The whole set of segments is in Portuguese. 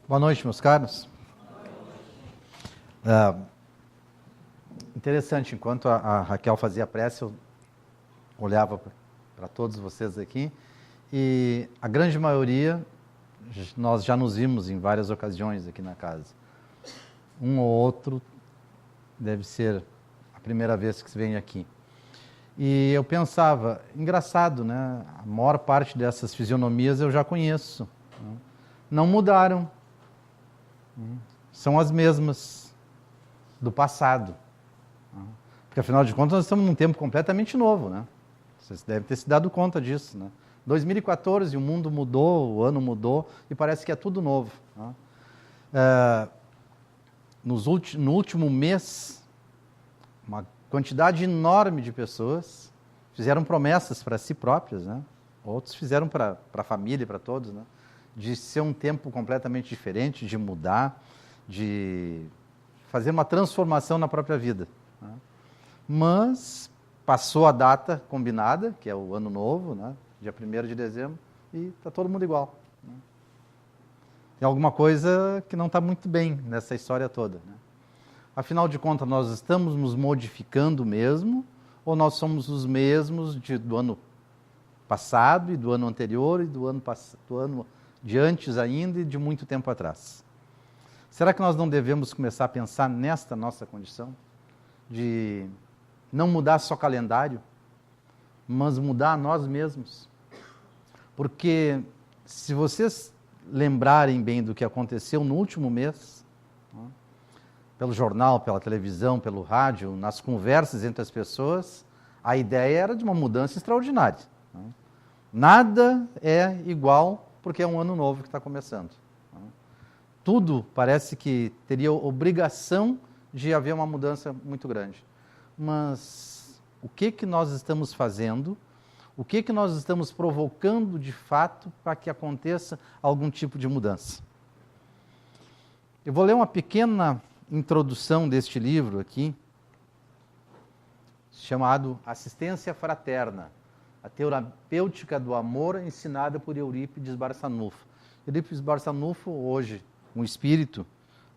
Boa noite, meus caros. Interessante, enquanto a Raquel fazia a prece, eu olhava para todos vocês aqui e a grande maioria nós já nos vimos em várias ocasiões aqui na casa. Um ou outro deve ser a primeira vez que se vem aqui. E eu pensava, engraçado, né? A maior parte dessas fisionomias eu já conheço. Não mudaram. São as mesmas do passado. Porque, afinal de contas, nós estamos num tempo completamente novo, né? Vocês devem ter se dado conta disso, né? 2014, o mundo mudou, o ano mudou, e parece que é tudo novo. No último mês, uma quantidade enorme de pessoas fizeram promessas para si próprias, né? Outros fizeram para a família, para todos, né? De ser um tempo completamente diferente, de mudar, de fazer uma transformação na própria vida. Né? Mas passou a data combinada, que é o ano novo, né? Dia 1º de dezembro, e está todo mundo igual. Né? Tem alguma coisa que não está muito bem nessa história toda. Né? Afinal de contas, nós estamos nos modificando mesmo, ou nós somos os mesmos do ano passado, e do ano anterior, e do ano de antes ainda, e de muito tempo atrás? Será que nós não devemos começar a pensar nesta nossa condição? De não mudar só calendário, mas mudar nós mesmos. Porque se vocês lembrarem bem do que aconteceu no último mês, né, pelo jornal, pela televisão, pelo rádio, nas conversas entre as pessoas, a ideia era de uma mudança extraordinária. Né? Nada é igual porque é um ano novo que está começando. Né? Tudo parece que teria obrigação de haver uma mudança muito grande. Mas o que nós estamos fazendo? O que nós estamos provocando de fato para que aconteça algum tipo de mudança? Eu vou ler uma pequena introdução deste livro aqui, chamado Assistência Fraterna, a terapêutica do amor ensinada por Eurípides Barçanufo. Eurípides Barçanufo, hoje um espírito,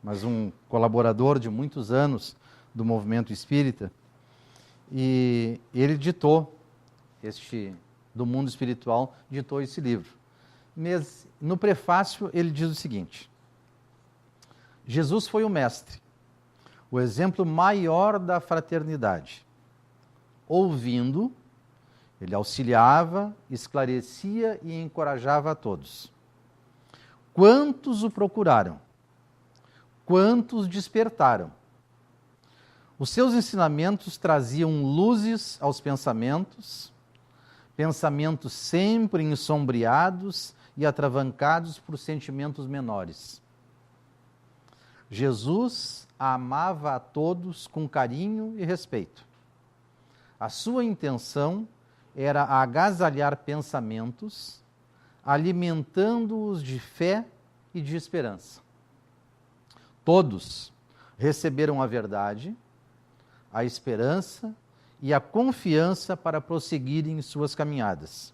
mas um colaborador de muitos anos do movimento espírita, e ele do mundo espiritual, ditou esse livro. Mas, no prefácio, ele diz o seguinte: Jesus foi o mestre, o exemplo maior da fraternidade. Ouvindo, ele auxiliava, esclarecia e encorajava a todos. Quantos o procuraram? Quantos despertaram? Os seus ensinamentos traziam luzes aos pensamentos sempre ensombreados e atravancados por sentimentos menores. Jesus amava a todos com carinho e respeito. A sua intenção era agasalhar pensamentos, alimentando-os de fé e de esperança. Todos receberam a verdade, a esperança e a confiança para prosseguirem em suas caminhadas.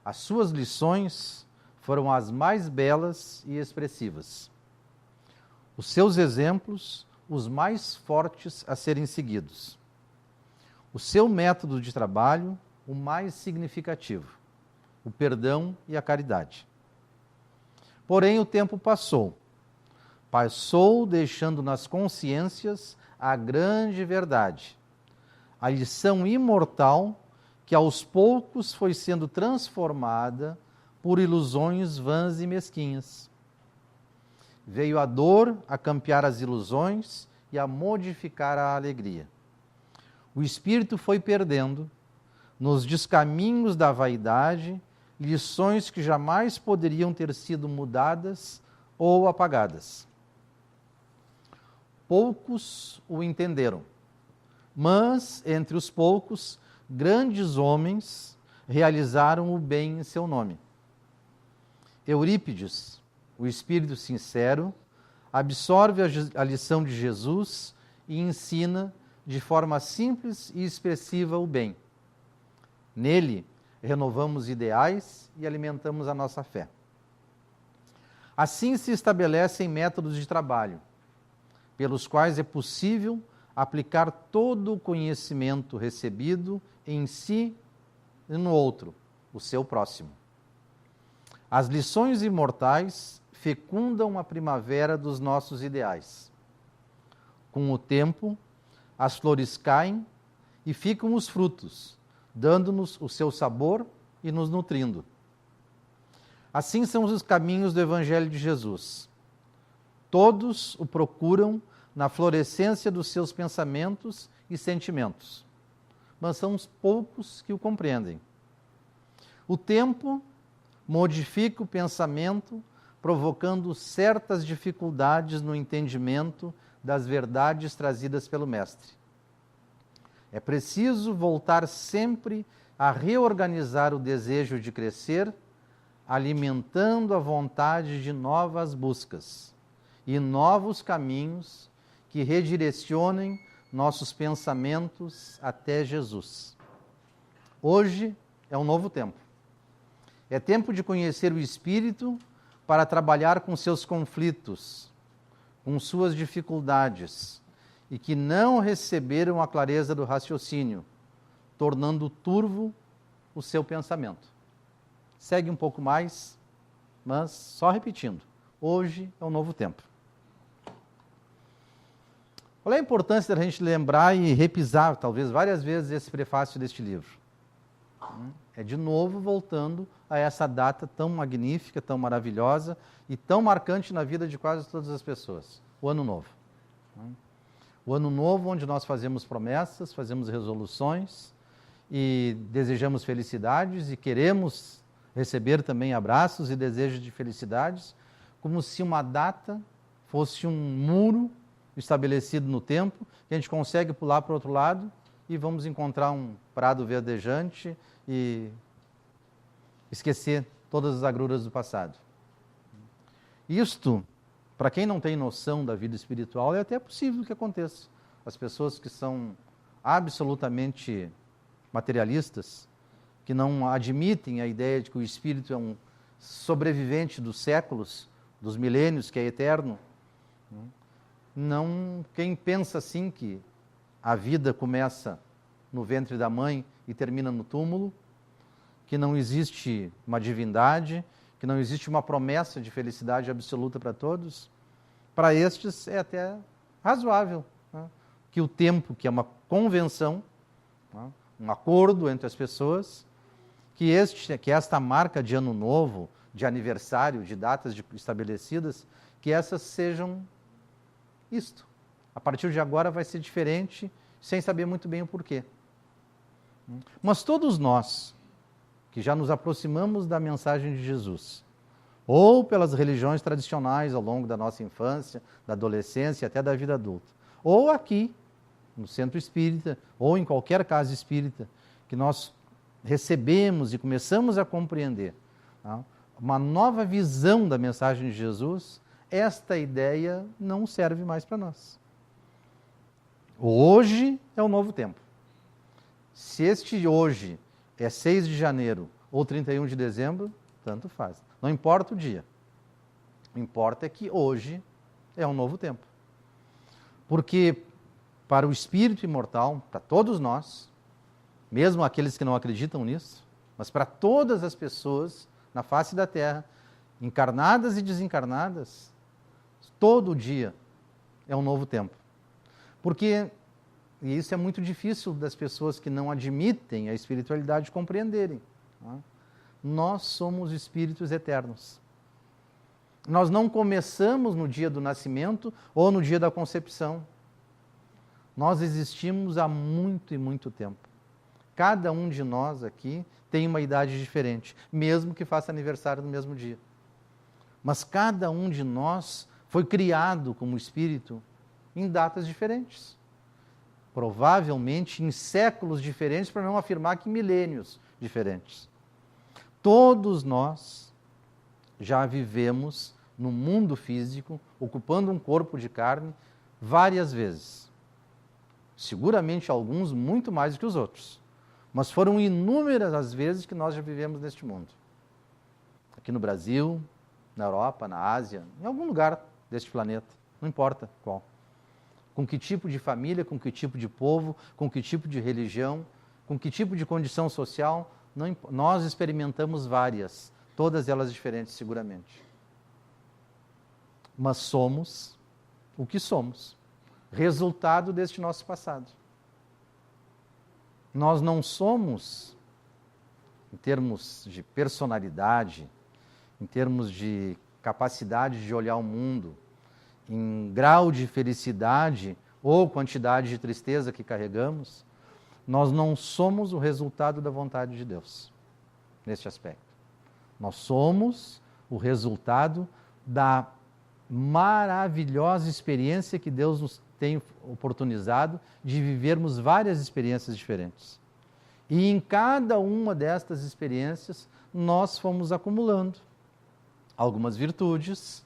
As suas lições foram as mais belas e expressivas. Os seus exemplos, os mais fortes a serem seguidos. O seu método de trabalho, o mais significativo, o perdão e a caridade. Porém, o tempo passou deixando nas consciências a grande verdade, a lição imortal que aos poucos foi sendo transformada por ilusões vãs e mesquinhas. Veio a dor a campear as ilusões e a modificar a alegria. O espírito foi perdendo, nos descaminhos da vaidade, lições que jamais poderiam ter sido mudadas ou apagadas. Poucos o entenderam, mas, entre os poucos, grandes homens realizaram o bem em seu nome. Eurípides, o espírito sincero, absorve a lição de Jesus e ensina de forma simples e expressiva o bem. Nele, renovamos ideais e alimentamos a nossa fé. Assim se estabelecem métodos de trabalho, pelos quais é possível aplicar todo o conhecimento recebido em si e no outro, o seu próximo. As lições imortais fecundam a primavera dos nossos ideais. Com o tempo, as flores caem e ficam os frutos, dando-nos o seu sabor e nos nutrindo. Assim são os caminhos do Evangelho de Jesus. Todos o procuram na florescência dos seus pensamentos e sentimentos, mas são os poucos que o compreendem. O tempo modifica o pensamento, provocando certas dificuldades no entendimento das verdades trazidas pelo Mestre. É preciso voltar sempre a reorganizar o desejo de crescer, alimentando a vontade de novas buscas e novos caminhos que redirecionem nossos pensamentos até Jesus. Hoje é um novo tempo. É tempo de conhecer o Espírito para trabalhar com seus conflitos, com suas dificuldades, e que não receberam a clareza do raciocínio, tornando turvo o seu pensamento. Segue um pouco mais, mas só repetindo. Hoje é um novo tempo. Qual é a importância da gente lembrar e repisar, talvez várias vezes, esse prefácio deste livro? É de novo voltando a essa data tão magnífica, tão maravilhosa e tão marcante na vida de quase todas as pessoas, o Ano Novo. O Ano Novo, onde nós fazemos promessas, fazemos resoluções e desejamos felicidades e queremos receber também abraços e desejos de felicidades, como se uma data fosse um muro estabelecido no tempo, que a gente consegue pular para o outro lado e vamos encontrar um prado verdejante e esquecer todas as agruras do passado. Isto, para quem não tem noção da vida espiritual, é até possível que aconteça. As pessoas que são absolutamente materialistas, que não admitem a ideia de que o espírito é um sobrevivente dos séculos, dos milênios, que é eterno, quem pensa assim que a vida começa no ventre da mãe e termina no túmulo, que não existe uma divindade, que não existe uma promessa de felicidade absoluta para todos, para estes é até razoável, que o tempo, que é uma convenção, um acordo entre as pessoas, que esta marca de ano novo, de aniversário, de datas estabelecidas, que essas sejam isto. A partir de agora vai ser diferente, sem saber muito bem o porquê. Mas todos nós, que já nos aproximamos da mensagem de Jesus, ou pelas religiões tradicionais ao longo da nossa infância, da adolescência, até da vida adulta, ou aqui, no centro espírita, ou em qualquer casa espírita, que nós recebemos e começamos a compreender uma nova visão da mensagem de Jesus, esta ideia não serve mais para nós. Hoje é um novo tempo. Se este hoje é 6 de janeiro ou 31 de dezembro, tanto faz. Não importa o dia. O que importa é que hoje é um novo tempo. Porque para o espírito imortal, para todos nós, mesmo aqueles que não acreditam nisso, mas para todas as pessoas na face da Terra, encarnadas e desencarnadas, todo dia é um novo tempo. Porque, e isso é muito difícil das pessoas que não admitem a espiritualidade compreenderem, nós somos espíritos eternos. Nós não começamos no dia do nascimento ou no dia da concepção. Nós existimos há muito e muito tempo. Cada um de nós aqui tem uma idade diferente, mesmo que faça aniversário no mesmo dia. Mas cada um de nós foi criado como espírito em datas diferentes. Provavelmente em séculos diferentes, para não afirmar que milênios diferentes. Todos nós já vivemos no mundo físico, ocupando um corpo de carne, várias vezes. Seguramente alguns muito mais do que os outros. Mas foram inúmeras as vezes que nós já vivemos neste mundo. Aqui no Brasil, na Europa, na Ásia, em algum lugar deste planeta, não importa qual. Com que tipo de família, com que tipo de povo, com que tipo de religião, com que tipo de condição social, nós experimentamos várias, todas elas diferentes seguramente. Mas somos o que somos, resultado deste nosso passado. Nós não somos, em termos de personalidade, em termos de capacidade de olhar o mundo, em grau de felicidade ou quantidade de tristeza que carregamos, nós não somos o resultado da vontade de Deus, neste aspecto. Nós somos o resultado da maravilhosa experiência que Deus nos tem oportunizado de vivermos várias experiências diferentes. E em cada uma destas experiências, nós fomos acumulando algumas virtudes,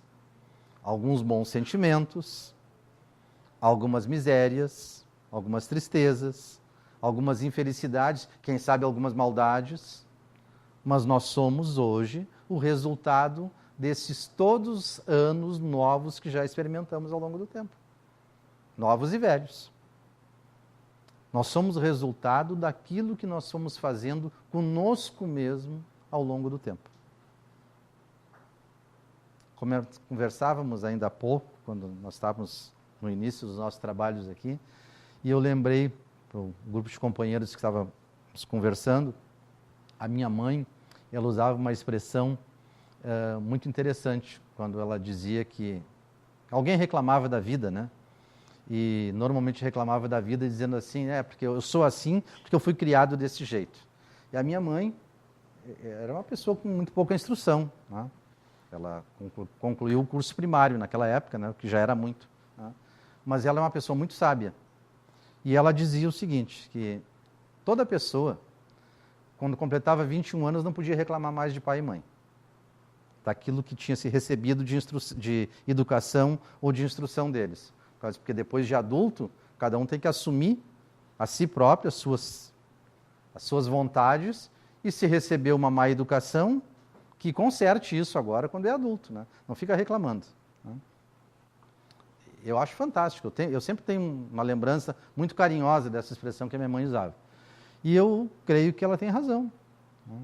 alguns bons sentimentos, algumas misérias, algumas tristezas, algumas infelicidades, quem sabe algumas maldades, mas nós somos hoje o resultado desses todos anos novos que já experimentamos ao longo do tempo. Novos e velhos. Nós somos o resultado daquilo que nós fomos fazendo conosco mesmo ao longo do tempo. Conversávamos ainda há pouco, quando nós estávamos no início dos nossos trabalhos aqui, e eu lembrei para o grupo de companheiros que estávamos conversando, a minha mãe, ela usava uma expressão muito interessante, quando ela dizia que alguém reclamava da vida, né? E normalmente reclamava da vida dizendo assim, porque eu sou assim, porque eu fui criado desse jeito. E a minha mãe era uma pessoa com muito pouca instrução, né? Ela concluiu o curso primário naquela época, né? O que já era muito, né? Mas ela é uma pessoa muito sábia. E ela dizia o seguinte, que toda pessoa, quando completava 21 anos, não podia reclamar mais de pai e mãe, daquilo que tinha se recebido de educação ou de instrução deles. Porque depois de adulto, cada um tem que assumir a si próprio, as suas vontades, e se receber uma má educação, que conserte isso agora quando é adulto, né? Não fica reclamando, né? Eu acho fantástico, eu sempre tenho uma lembrança muito carinhosa dessa expressão que a minha mãe usava. E eu creio que ela tem razão, né?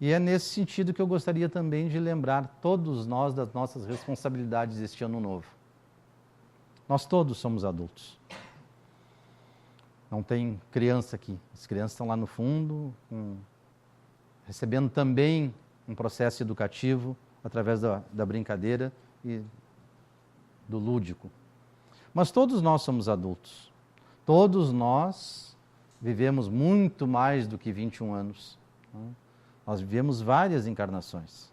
E é nesse sentido que eu gostaria também de lembrar todos nós das nossas responsabilidades este ano novo. Nós todos somos adultos. Não tem criança aqui. As crianças estão lá no fundo, recebendo também um processo educativo através da brincadeira e do lúdico. Mas todos nós somos adultos. Todos nós vivemos muito mais do que 21 anos, né? Nós vivemos várias encarnações.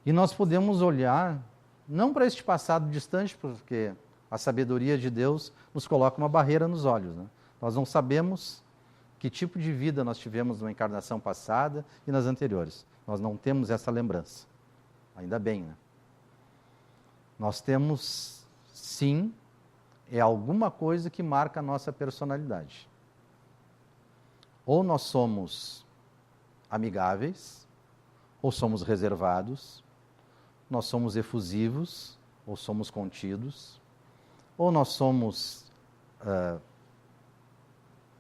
E nós podemos olhar, não para este passado distante, porque a sabedoria de Deus nos coloca uma barreira nos olhos, né? Nós não sabemos que tipo de vida nós tivemos na encarnação passada e nas anteriores. Nós não temos essa lembrança. Ainda bem, né? Nós temos, sim, alguma coisa que marca a nossa personalidade. Ou nós somos amigáveis, ou somos reservados, nós somos efusivos, ou somos contidos, ou nós somos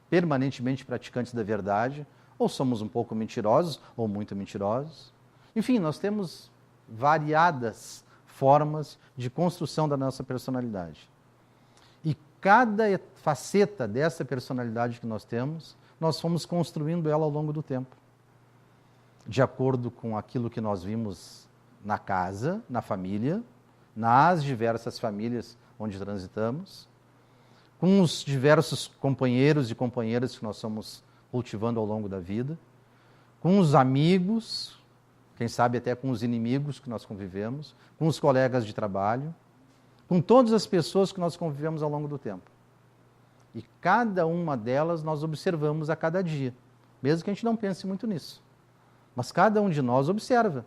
permanentemente praticantes da verdade, ou somos um pouco mentirosos, ou muito mentirosos. Enfim, nós temos variadas formas de construção da nossa personalidade. E cada faceta dessa personalidade que nós temos, nós fomos construindo ela ao longo do tempo, de acordo com aquilo que nós vimos na casa, na família, nas diversas famílias onde transitamos, com os diversos companheiros e companheiras que nós fomos cultivando ao longo da vida, com os amigos, quem sabe até com os inimigos que nós convivemos, com os colegas de trabalho, com todas as pessoas que nós convivemos ao longo do tempo. E cada uma delas nós observamos a cada dia, mesmo que a gente não pense muito nisso. Mas cada um de nós observa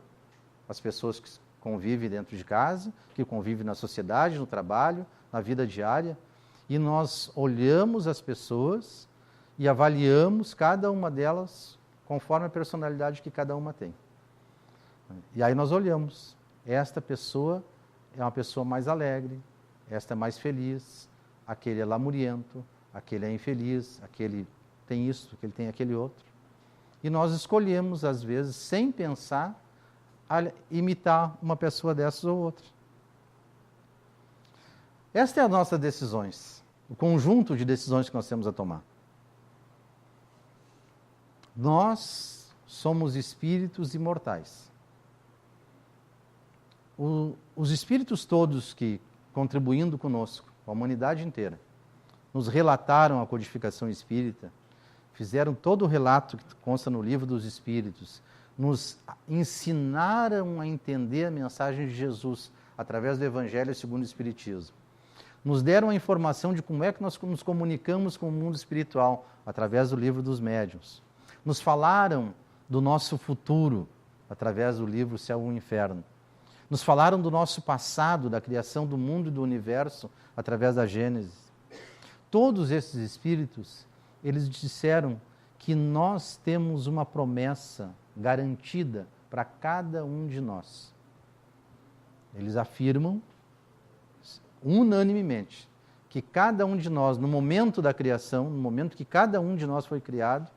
as pessoas que convivem dentro de casa, que convivem na sociedade, no trabalho, na vida diária, e nós olhamos as pessoas e avaliamos cada uma delas conforme a personalidade que cada uma tem. E aí nós olhamos, esta pessoa é uma pessoa mais alegre, esta é mais feliz, aquele é lamuriento, aquele é infeliz, aquele tem isso, aquele tem aquele outro. E nós escolhemos, às vezes, sem pensar, imitar uma pessoa dessas ou outra. Esta é a nossas decisões, o conjunto de decisões que nós temos a tomar. Nós somos espíritos imortais. Os espíritos todos que, contribuindo conosco, a humanidade inteira, nos relataram a codificação espírita, fizeram todo o relato que consta no livro dos Espíritos, nos ensinaram a entender a mensagem de Jesus através do Evangelho segundo o Espiritismo. Nos deram a informação de como é que nós nos comunicamos com o mundo espiritual através do livro dos Médiuns. Nos falaram do nosso futuro através do livro Céu e Inferno. Nos falaram do nosso passado, da criação do mundo e do universo através da Gênesis. Todos esses espíritos, eles disseram que nós temos uma promessa garantida para cada um de nós. Eles afirmam unanimemente que cada um de nós, no momento da criação, no momento que cada um de nós foi criado,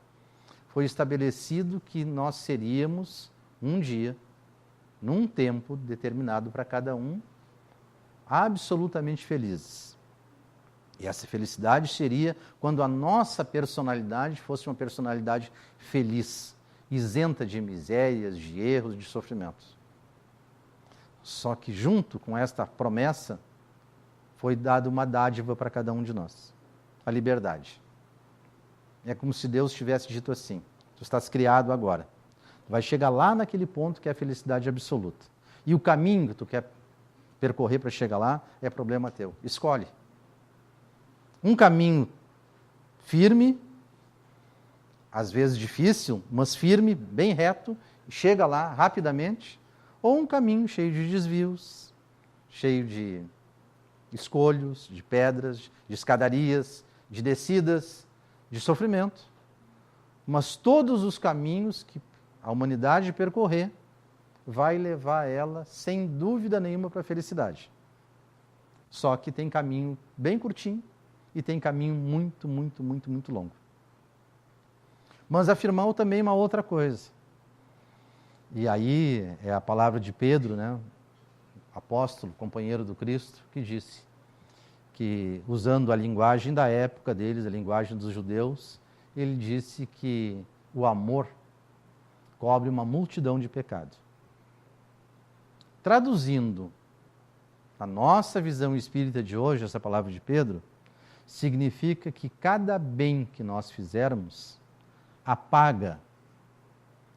foi estabelecido que nós seríamos um dia, num tempo determinado para cada um, absolutamente felizes. E essa felicidade seria quando a nossa personalidade fosse uma personalidade feliz, isenta de misérias, de erros, de sofrimentos. Só que junto com esta promessa, foi dada uma dádiva para cada um de nós, a liberdade. É como se Deus tivesse dito assim: tu estás criado agora, tu vai chegar lá naquele ponto que é a felicidade absoluta. E o caminho que tu quer percorrer para chegar lá é problema teu. Escolhe. Um caminho firme, às vezes difícil, mas firme, bem reto, chega lá rapidamente, ou um caminho cheio de desvios, cheio de escolhos, de pedras, de escadarias, de descidas, de sofrimento. Mas todos os caminhos que a humanidade percorrer vai levar ela, sem dúvida nenhuma, para a felicidade. Só que tem caminho bem curtinho e tem caminho muito, muito, muito, muito longo. Mas afirmou também uma outra coisa. E aí é a palavra de Pedro, né? Apóstolo, companheiro do Cristo, que disse que, usando a linguagem da época deles, a linguagem dos judeus, ele disse que o amor cobre uma multidão de pecados. Traduzindo a nossa visão espírita de hoje, essa palavra de Pedro, significa que cada bem que nós fizermos apaga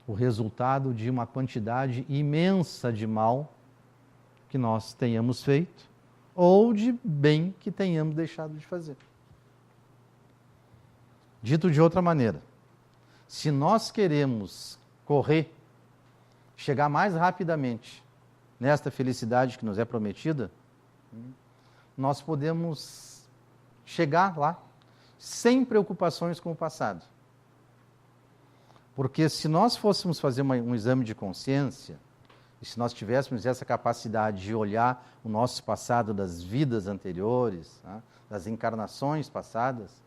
o resultado de uma quantidade imensa de mal que nós tenhamos feito ou de bem que tenhamos deixado de fazer. Dito de outra maneira, se nós queremos correr, chegar mais rapidamente nesta felicidade que nos é prometida, nós podemos chegar lá sem preocupações com o passado. Porque se nós fôssemos fazer um exame de consciência, e se nós tivéssemos essa capacidade de olhar o nosso passado das vidas anteriores, né, das encarnações passadas,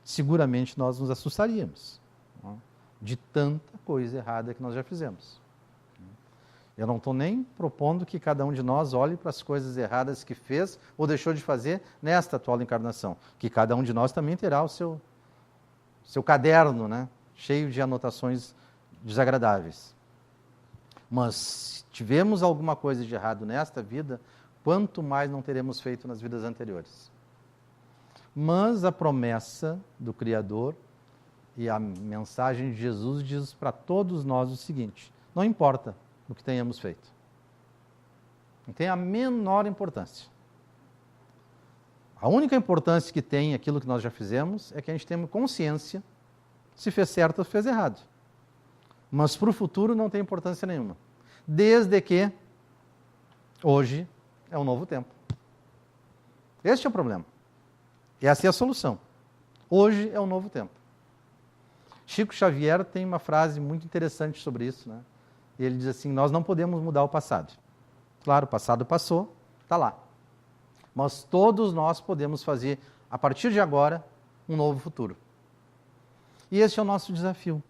seguramente nós nos assustaríamos, né, de tanta coisa errada que nós já fizemos. Eu não estou nem propondo que cada um de nós olhe para as coisas erradas que fez ou deixou de fazer nesta atual encarnação. Que cada um de nós também terá o seu caderno, né, cheio de anotações desagradáveis. Mas se tivermos alguma coisa de errado nesta vida, quanto mais não teremos feito nas vidas anteriores. Mas a promessa do Criador e a mensagem de Jesus diz para todos nós o seguinte: não importa o que tenhamos feito. Não tem a menor importância. A única importância que tem aquilo que nós já fizemos é que a gente tenha consciência se fez certo ou fez errado. Mas para o futuro não tem importância nenhuma. Desde que hoje é um novo tempo. Este é o problema. Essa é a solução. Hoje é um novo tempo. Chico Xavier tem uma frase muito interessante sobre isso, né? E ele diz assim, nós não podemos mudar o passado. Claro, o passado passou, está lá. Mas todos nós podemos fazer, a partir de agora, um novo futuro. E esse é o nosso desafio.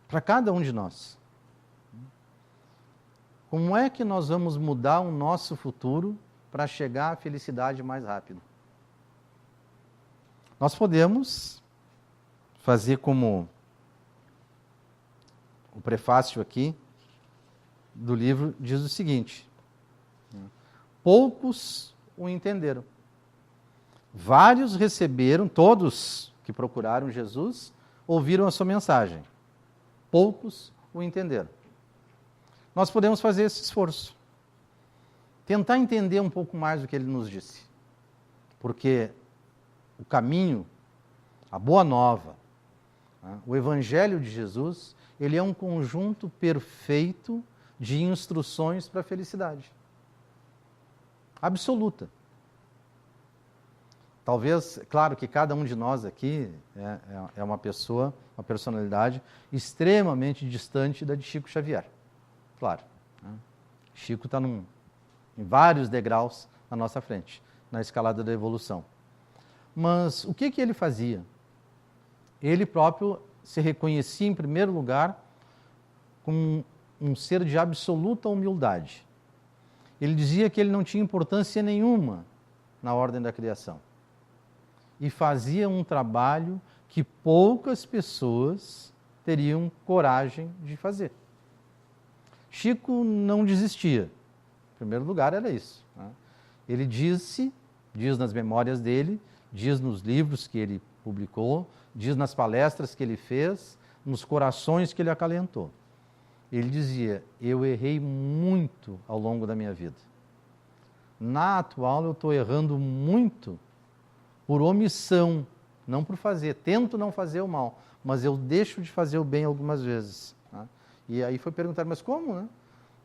Para cada um de nós. Como é que nós vamos mudar o nosso futuro para chegar à felicidade mais rápido? Nós podemos fazer como o prefácio aqui do livro diz o seguinte: poucos o entenderam. Vários receberam, todos que procuraram Jesus, ouviram a sua mensagem. Poucos o entenderam. Nós podemos fazer esse esforço. Tentar entender um pouco mais o que ele nos disse. Porque o caminho, a boa nova, o Evangelho de Jesus, ele é um conjunto perfeito de instruções para a felicidade. Absoluta. Talvez, claro que cada um de nós aqui é uma pessoa, uma personalidade extremamente distante da de Chico Xavier. Claro. Chico está em vários degraus na nossa frente, na escalada da evolução. Mas o que ele fazia? Ele próprio se reconhecia, em primeiro lugar, como um ser de absoluta humildade. Ele dizia que ele não tinha importância nenhuma na ordem da criação. E fazia um trabalho que poucas pessoas teriam coragem de fazer. Chico não desistia. Em primeiro lugar, era isso. Ele diz nas memórias dele, diz nos livros que ele publicou, diz nas palestras que ele fez, nos corações que ele acalentou. Ele dizia, eu errei muito ao longo da minha vida. Na atual, eu estou errando muito por omissão, não por fazer. Tento não fazer o mal, mas eu deixo de fazer o bem algumas vezes. E aí foi perguntar, mas como, né?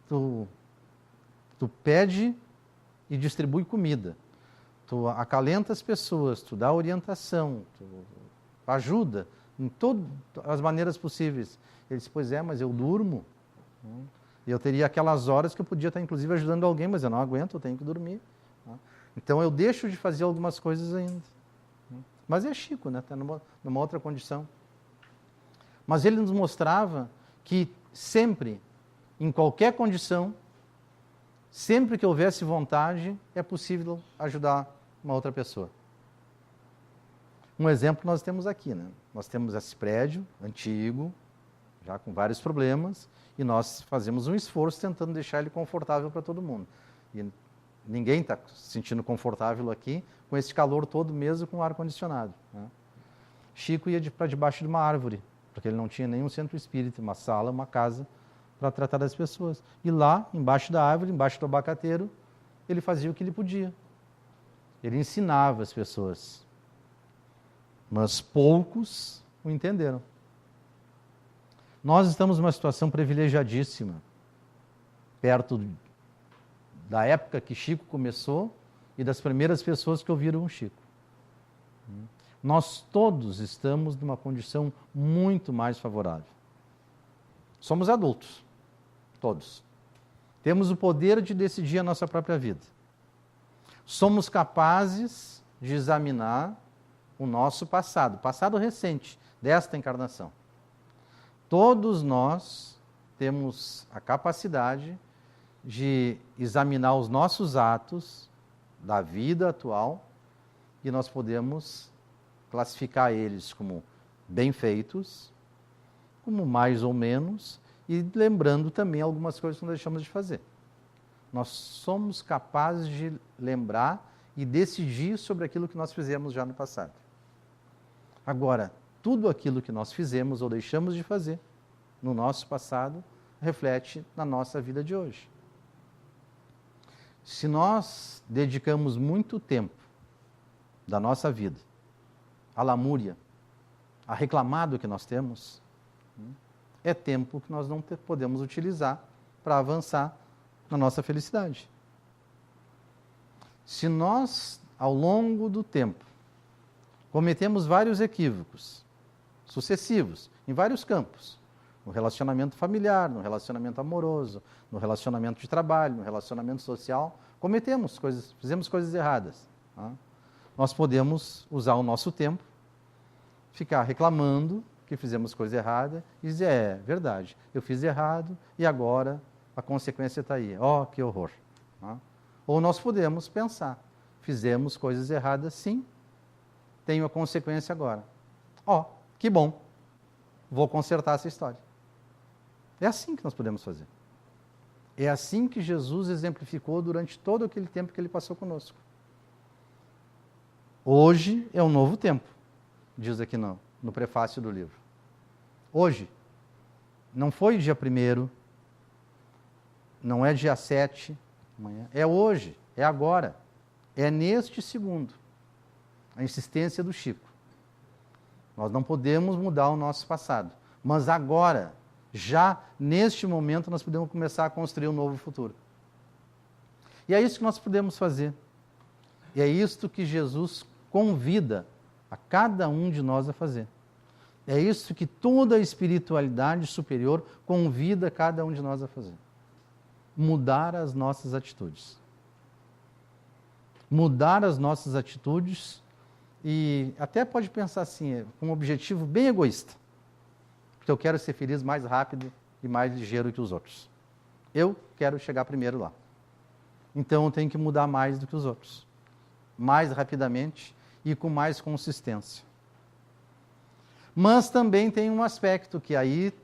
Tu pede e distribui comida, tu acalenta as pessoas, tu dá orientação, tu ajuda em todas as maneiras possíveis. Ele disse, pois é, mas eu durmo. E eu teria aquelas horas que eu podia estar, inclusive, ajudando alguém, mas eu não aguento, eu tenho que dormir. Então eu deixo de fazer algumas coisas ainda. Mas é Chico, né? Está numa outra condição. Mas ele nos mostrava que sempre, em qualquer condição, sempre que houvesse vontade, é possível ajudar uma outra pessoa. Um exemplo nós temos aqui, né? Nós temos esse prédio antigo, já com vários problemas, e nós fazemos um esforço tentando deixar ele confortável para todo mundo. E ninguém está se sentindo confortável aqui, com esse calor todo mesmo com ar-condicionado. Chico ia para debaixo de uma árvore, porque ele não tinha nenhum centro espírita, uma sala, uma casa, para tratar das pessoas. E lá, embaixo da árvore, embaixo do abacateiro, ele fazia o que ele podia. Ele ensinava as pessoas. Mas poucos o entenderam. Nós estamos numa situação privilegiadíssima, perto da época que Chico começou e das primeiras pessoas que ouviram o Chico. Nós todos estamos numa condição muito mais favorável. Somos adultos, todos. Temos o poder de decidir a nossa própria vida. Somos capazes de examinar o nosso passado recente, desta encarnação. Todos nós temos a capacidade de examinar os nossos atos da vida atual e nós podemos classificar eles como bem feitos, como mais ou menos, e lembrando também algumas coisas que nós deixamos de fazer. Nós somos capazes de lembrar e decidir sobre aquilo que nós fizemos já no passado. Agora, tudo aquilo que nós fizemos ou deixamos de fazer no nosso passado reflete na nossa vida de hoje. Se nós dedicamos muito tempo da nossa vida à lamúria, a reclamar do que nós temos, é tempo que nós não podemos utilizar para avançar na nossa felicidade. Se nós, ao longo do tempo, cometemos vários equívocos sucessivos, em vários campos, no relacionamento familiar, no relacionamento amoroso, no relacionamento de trabalho, no relacionamento social, fizemos coisas erradas. Tá? Nós podemos usar o nosso tempo, ficar reclamando que fizemos coisa errada e dizer, é verdade, eu fiz errado e agora a consequência está aí. Ó, que horror. Tá? Ou nós podemos pensar, fizemos coisas erradas sim, tenho a consequência agora. Ó, que bom, vou consertar essa história. É assim que nós podemos fazer. É assim que Jesus exemplificou durante todo aquele tempo que ele passou conosco. Hoje é um novo tempo, diz aqui no prefácio do livro. Hoje, não foi dia 1º, não é dia 7, amanhã, é hoje, é agora, é neste segundo. A insistência do Chico. Nós não podemos mudar o nosso passado, mas agora, já neste momento, nós podemos começar a construir um novo futuro. E é isso que nós podemos fazer. E é isto que Jesus convida a cada um de nós a fazer. É isso que toda a espiritualidade superior convida cada um de nós a fazer. Mudar as nossas atitudes. Mudar as nossas atitudes e até pode pensar assim, com um objetivo bem egoísta. Porque eu quero ser feliz mais rápido e mais ligeiro que os outros. Eu quero chegar primeiro lá. Então eu tenho que mudar mais do que os outros. Mais rapidamente e com mais consistência. Mas também tem um aspecto que aí,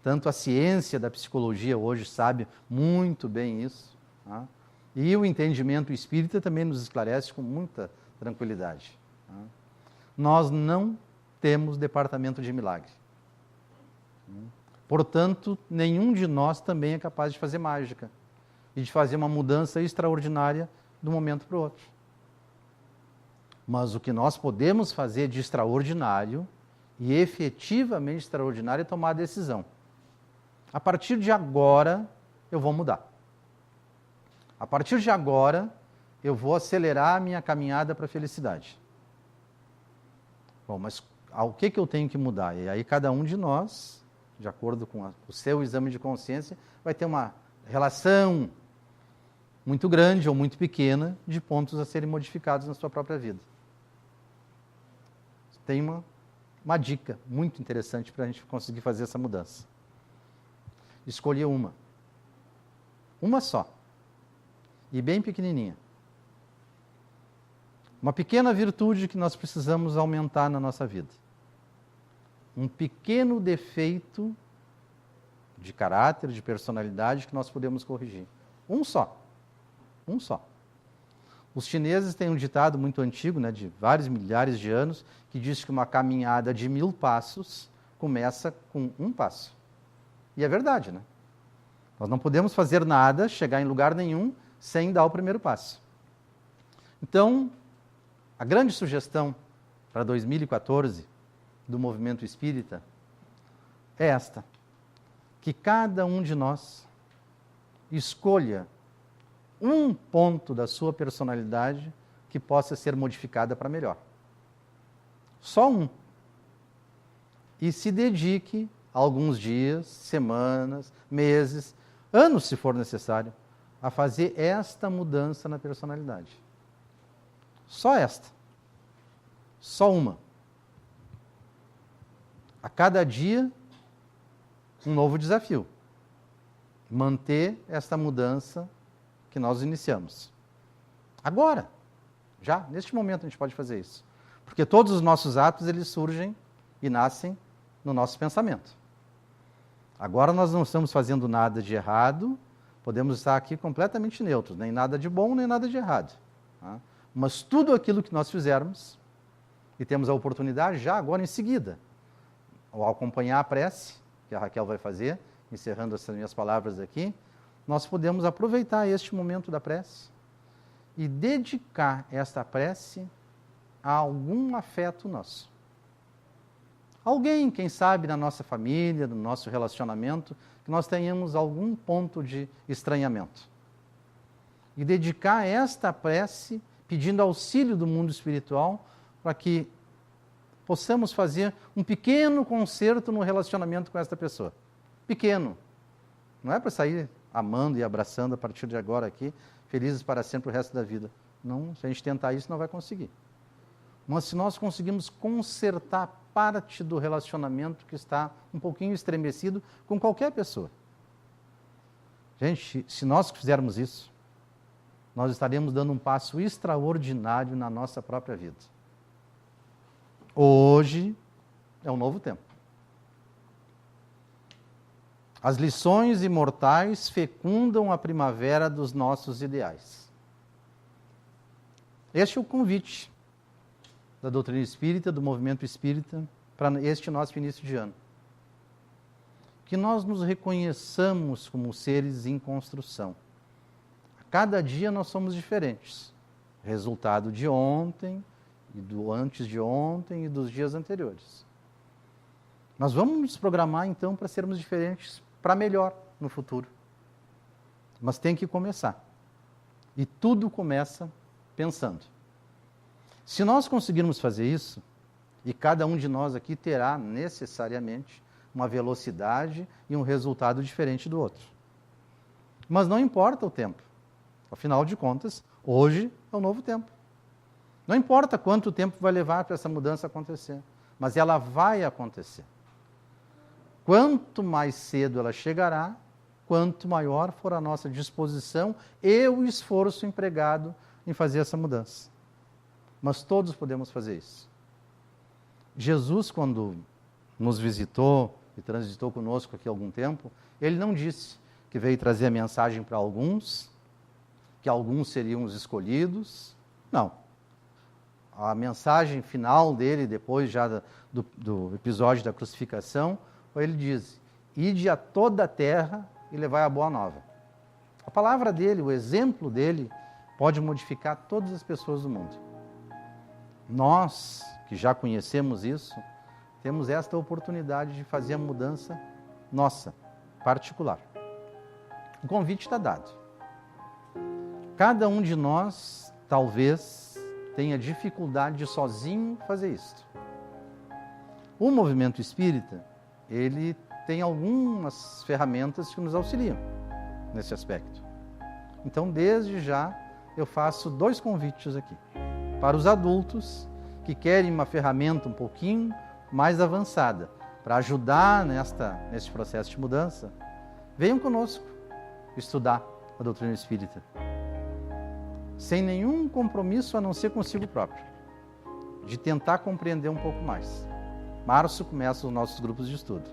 tanto a ciência da psicologia hoje sabe muito bem isso, tá? E o entendimento espírita também nos esclarece com muita tranquilidade. Tá? Nós não temos departamento de milagre. Portanto, nenhum de nós também é capaz de fazer mágica e de fazer uma mudança extraordinária de um momento para o outro. Mas o que nós podemos fazer de extraordinário e efetivamente extraordinário é tomar a decisão. A partir de agora, eu vou mudar. A partir de agora, eu vou acelerar a minha caminhada para a felicidade. Bom, mas o que eu tenho que mudar? E aí cada um de nós, de acordo com o seu exame de consciência, vai ter uma relação muito grande ou muito pequena de pontos a serem modificados na sua própria vida. Tem uma dica muito interessante para a gente conseguir fazer essa mudança. Escolher uma. Uma só. E bem pequenininha. Uma pequena virtude que nós precisamos aumentar na nossa vida. Um pequeno defeito de caráter, de personalidade que nós podemos corrigir. Um só. Um só. Os chineses têm um ditado muito antigo, né, de vários milhares de anos, que diz que uma caminhada de 1000 passos começa com um passo. E é verdade, né? Nós não podemos fazer nada, chegar em lugar nenhum, sem dar o primeiro passo. Então, a grande sugestão para 2014 do movimento espírita é esta: que cada um de nós escolha um ponto da sua personalidade que possa ser modificada para melhor. Só um. E se dedique alguns dias, semanas, meses, anos, se for necessário, a fazer esta mudança na personalidade. Só esta. Só uma. A cada dia, um novo desafio. Manter esta mudança que nós iniciamos. Agora, já, neste momento a gente pode fazer isso. Porque todos os nossos atos, eles surgem e nascem no nosso pensamento. Agora nós não estamos fazendo nada de errado, podemos estar aqui completamente neutros, nem nada de bom, nem nada de errado. Tá? Mas tudo aquilo que nós fizermos, e temos a oportunidade já agora em seguida, ao acompanhar a prece, que a Raquel vai fazer, encerrando essas minhas palavras aqui, nós podemos aproveitar este momento da prece e dedicar esta prece a algum afeto nosso. Alguém, quem sabe, na nossa família, no nosso relacionamento, que nós tenhamos algum ponto de estranhamento. E dedicar esta prece pedindo auxílio do mundo espiritual para que possamos fazer um pequeno conserto no relacionamento com esta pessoa. Pequeno. Não é para sair amando e abraçando a partir de agora aqui, felizes para sempre o resto da vida. Não, se a gente tentar isso, não vai conseguir. Mas se nós conseguimos consertar parte do relacionamento que está um pouquinho estremecido com qualquer pessoa. Gente, se nós fizermos isso, nós estaremos dando um passo extraordinário na nossa própria vida. Hoje é um novo tempo. As lições imortais fecundam a primavera dos nossos ideais. Este é o convite da doutrina espírita, do movimento espírita, para este nosso início de ano. Que nós nos reconheçamos como seres em construção. A cada dia nós somos diferentes. Resultado de ontem, e do antes de ontem e dos dias anteriores. Nós vamos nos programar então para sermos diferentes, para melhor no futuro. Mas tem que começar. E tudo começa pensando. Se nós conseguirmos fazer isso, e cada um de nós aqui terá necessariamente uma velocidade e um resultado diferente do outro. Mas não importa o tempo. Afinal de contas, hoje é um novo tempo. Não importa quanto tempo vai levar para essa mudança acontecer, mas ela vai acontecer. Quanto mais cedo ela chegará, quanto maior for a nossa disposição e o esforço empregado em fazer essa mudança. Mas todos podemos fazer isso. Jesus, quando nos visitou e transitou conosco aqui há algum tempo, ele não disse que veio trazer a mensagem para alguns, que alguns seriam os escolhidos. Não. A mensagem final dele, depois já do episódio da crucificação, ele diz: ide a toda a terra e levai a boa nova. A palavra dele, o exemplo dele, pode modificar todas as pessoas do mundo. Nós, que já conhecemos isso, temos esta oportunidade de fazer a mudança nossa, particular. O convite está dado. Cada um de nós, talvez, tenha dificuldade de sozinho fazer isso. O movimento espírita, ele tem algumas ferramentas que nos auxiliam nesse aspecto. Então, desde já, eu faço 2 convites aqui. Para os adultos que querem uma ferramenta um pouquinho mais avançada para ajudar nesse processo de mudança, venham conosco estudar a doutrina espírita. Sem nenhum compromisso a não ser consigo próprio, de tentar compreender um pouco mais. Março começam os nossos grupos de estudo.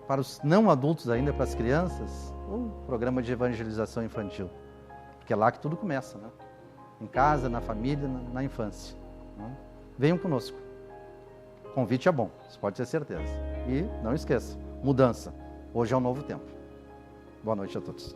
Para os não adultos ainda, para as crianças, o programa de evangelização infantil, porque é lá que tudo começa, né? Em casa, na família, na infância. Né? Venham conosco. O convite é bom, isso pode ter certeza. E não esqueça, mudança. Hoje é um novo tempo. Boa noite a todos.